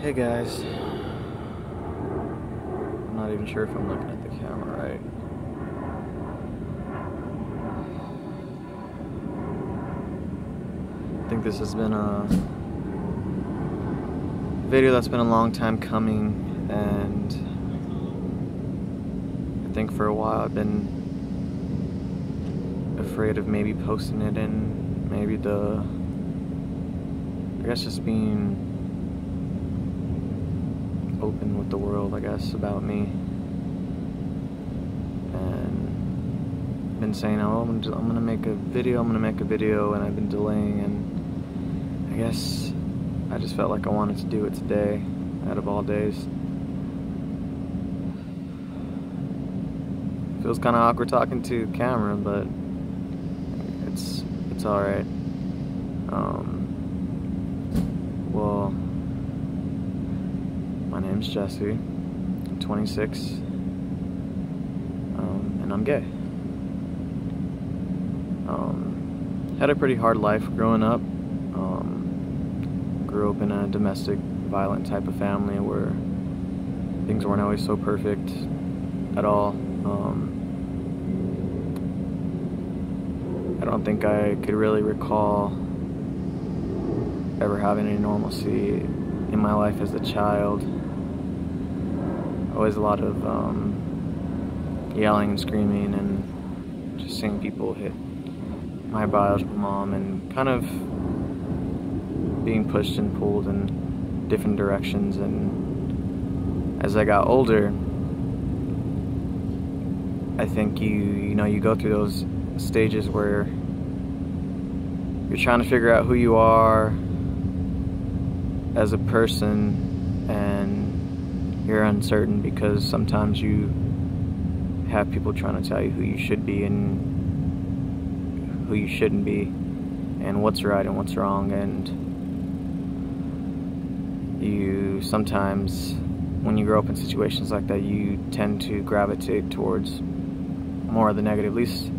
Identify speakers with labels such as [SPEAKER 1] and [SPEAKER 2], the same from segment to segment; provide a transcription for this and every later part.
[SPEAKER 1] Hey guys, I'm not even sure if I'm looking at the camera right. I think this has been a video that's been a long time coming, and I think for a while I've been afraid of maybe posting it and maybe I guess just being open with the world, I guess, about me, and been saying, oh, I'm gonna make a video, and I've been delaying, and I guess I just felt like I wanted to do it today, out of all days. Feels kind of awkward talking to camera, but it's all right. Well, my name's Jesse, I'm 26, and I'm gay. Had a pretty hard life growing up. Grew up in a domestic violent type of family where things weren't always so perfect at all. I don't think I could really recall ever having any normalcy in my life as a child. Always a lot of yelling and screaming and just seeing people hit my biological mom, and kind of being pushed and pulled in different directions. And as I got older, I think you go through those stages where you're trying to figure out who you are as a person, and you're uncertain because sometimes you have people trying to tell you who you should be and who you shouldn't be, and what's right and what's wrong. And you sometimes, when you grow up in situations like that, you tend to gravitate towards more of the negative. At least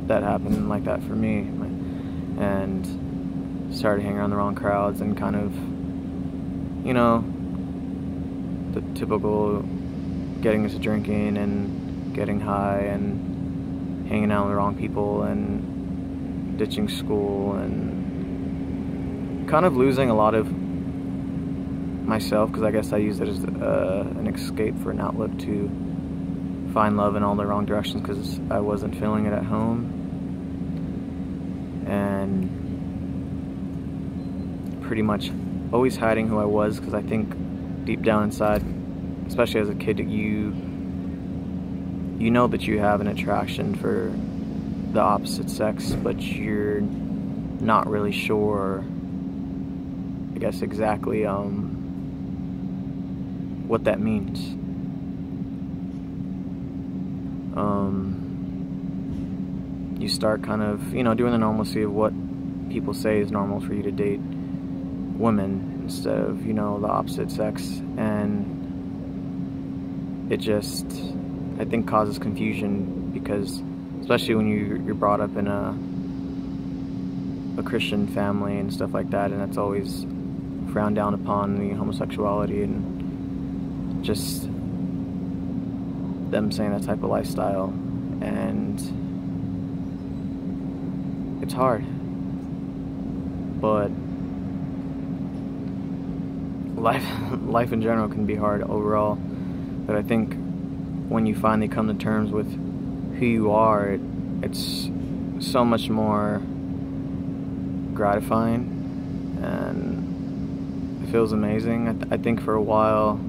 [SPEAKER 1] that happened like that for me, and started hanging around the wrong crowds and kind of, the typical getting into drinking and getting high and hanging out with the wrong people and ditching school and kind of losing a lot of myself, because I guess I used it as an escape, for an outlet to find love in all the wrong directions, because I wasn't feeling it at home. And pretty much always hiding who I was, because I think deep down inside, especially as a kid, you know that you have an attraction for the opposite sex, but you're not really sure, I guess, exactly what that means. You start kind of, doing the normalcy of what people say is normal for you to date women instead of, the opposite sex, and it just, I think, causes confusion, because especially when you're brought up in a Christian family and stuff like that, and it's always frowned down upon, the homosexuality and just them saying that type of lifestyle, and it's hard. But life in general can be hard overall, but I think when you finally come to terms with who you are, it's so much more gratifying, and it feels amazing. I think for a while,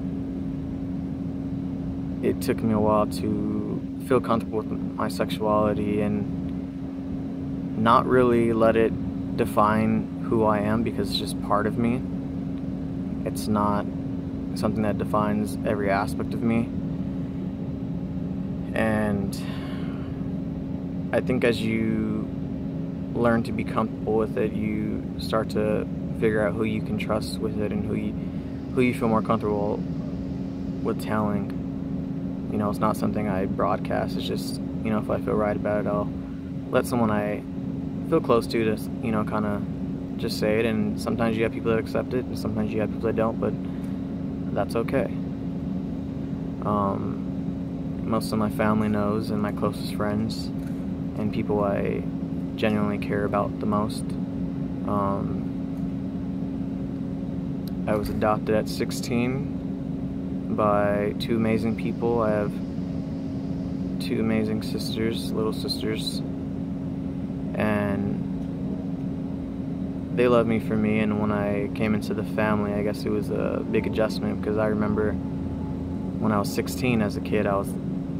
[SPEAKER 1] it took me a while to feel comfortable with my sexuality and not really let it define who I am, because it's just part of me. It's not something that defines every aspect of me. And I think as you learn to be comfortable with it, you start to figure out who you can trust with it, and who you feel more comfortable with telling. It's not something I broadcast. It's just, if I feel right about it, I'll let someone I feel close to kind of just say it. And sometimes you have people that accept it, and sometimes you have people that don't. But that's okay. Most of my family knows, and my closest friends and people I genuinely care about the most. I was adopted at 16 by two amazing people. I have two amazing sisters, little sisters, and they love me for me. And when I came into the family, I guess it was a big adjustment, because I remember when I was 16 as a kid, I was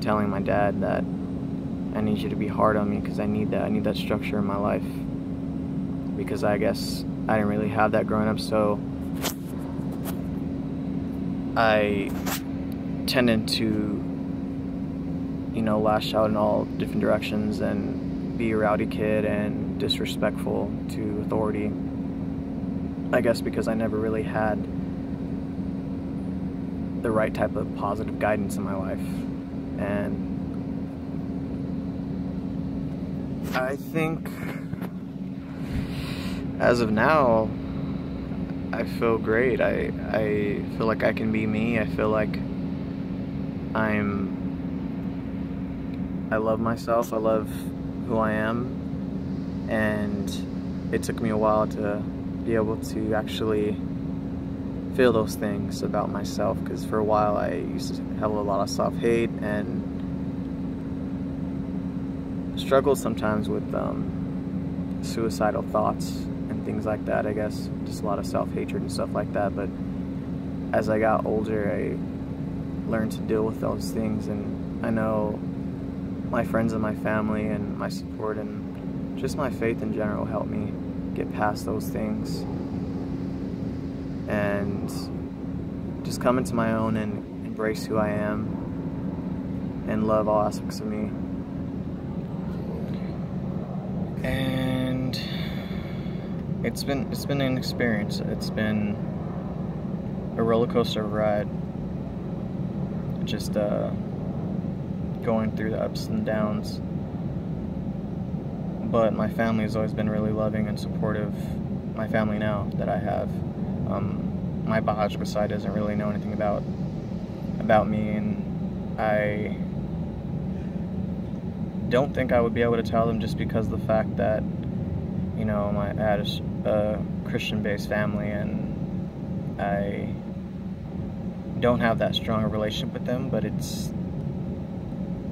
[SPEAKER 1] telling my dad that I need you to be hard on me because I need that structure in my life, because I guess I didn't really have that growing up. So I tended to, lash out in all different directions and be a rowdy kid and disrespectful to authority. I guess because I never really had the right type of positive guidance in my life. And I think as of now, I feel great. I feel like I can be me. I feel like I love myself. I love who I am. And it took me a while to be able to actually feel those things about myself, because for a while I used to have a lot of self-hate and struggled sometimes with suicidal thoughts and things like that. I guess just a lot of self-hatred and stuff like that. But as I got older, I learned to deal with those things, and I know my friends and my family and my support and just my faith in general helped me get past those things and just come into my own and embrace who I am and love all aspects of me. And it's been an experience. It's been a roller coaster ride, just going through the ups and downs. But my family has always been really loving and supportive. My family now that I have, my biological side doesn't really know anything about me, and I don't think I would be able to tell them, just because of the fact that, I had a Christian-based family, and I don't have that strong a relationship with them, but it's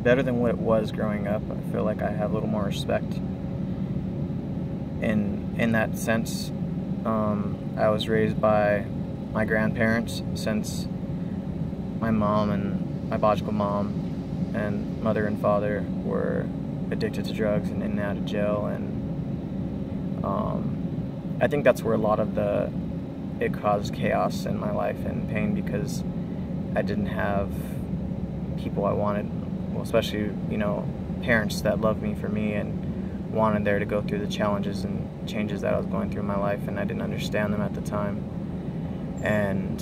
[SPEAKER 1] better than what it was growing up. I feel like I have a little more respect in that sense. I was raised by my grandparents, since my mom and my biological mom and mother and father were addicted to drugs and in and out of jail, and I think that's where a lot of it caused chaos in my life and pain, because I didn't have people I wanted, well, especially, parents that loved me for me and wanted there to go through the challenges and changes that I was going through in my life, and I didn't understand them at the time. And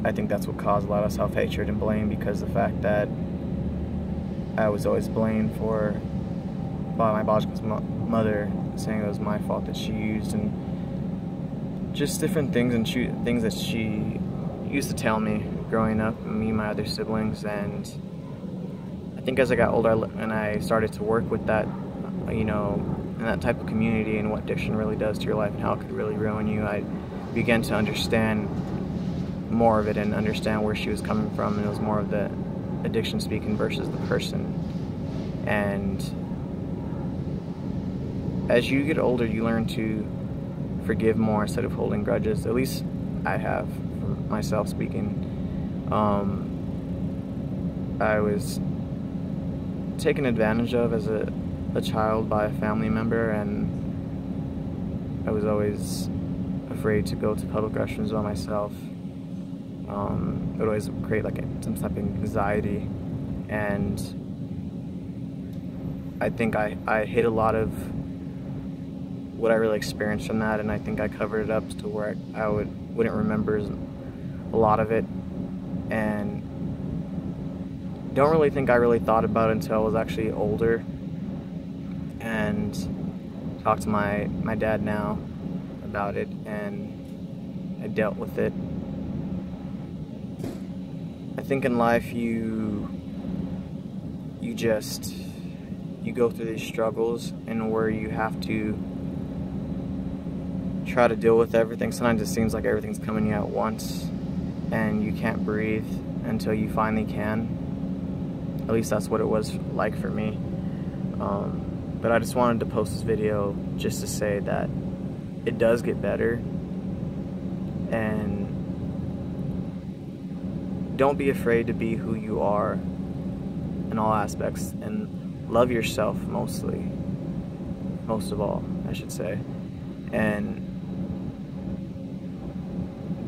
[SPEAKER 1] I think that's what caused a lot of self-hatred and blame, because the fact that I was always blamed by my biological mother, saying it was my fault that she used, and just different things and things that she used to tell me growing up, me and my other siblings. And I think as I got older and I started to work with that, in that type of community, and what addiction really does to your life and how it could really ruin you, I began to understand more of it and understand where she was coming from, and it was more of the addiction speaking versus the person. And as you get older, you learn to forgive more instead of holding grudges. At least I have, for myself speaking. I was taken advantage of as a child by a family member, and I was always afraid to go to public restrooms by myself. It would always create some type of anxiety, and I think I hid a lot of what I really experienced from that, and I think I covered it up to where I wouldn't remember a lot of it, and don't really think I really thought about it until I was actually older and talked to my dad now about it, and I dealt with it I think in life you go through these struggles and where you have to try to deal with everything. Sometimes it seems like everything's coming at once and you can't breathe until you finally can. At least that's what it was like for me. But I just wanted to post this video just to say that it does get better, and don't be afraid to be who you are in all aspects, and love yourself most of all, I should say. And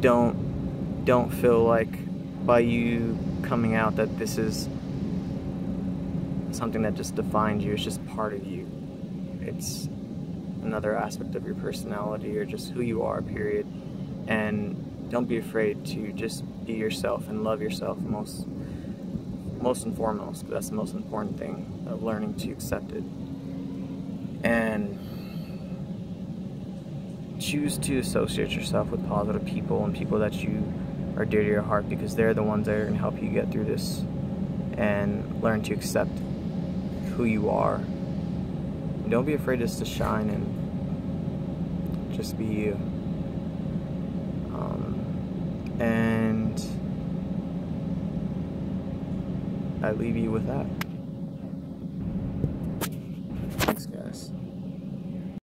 [SPEAKER 1] don't feel like by you coming out that this is something that just defines you. It's just part of you. It's another aspect of your personality or just who you are, period. And don't be afraid to just be yourself and love yourself most and foremost, because that's the most important thing, of learning to accept it. And choose to associate yourself with positive people and people that you are dear to your heart, because they're the ones that are going to help you get through this and learn to accept who you are. And don't be afraid just to shine and just be you. And I leave you with that.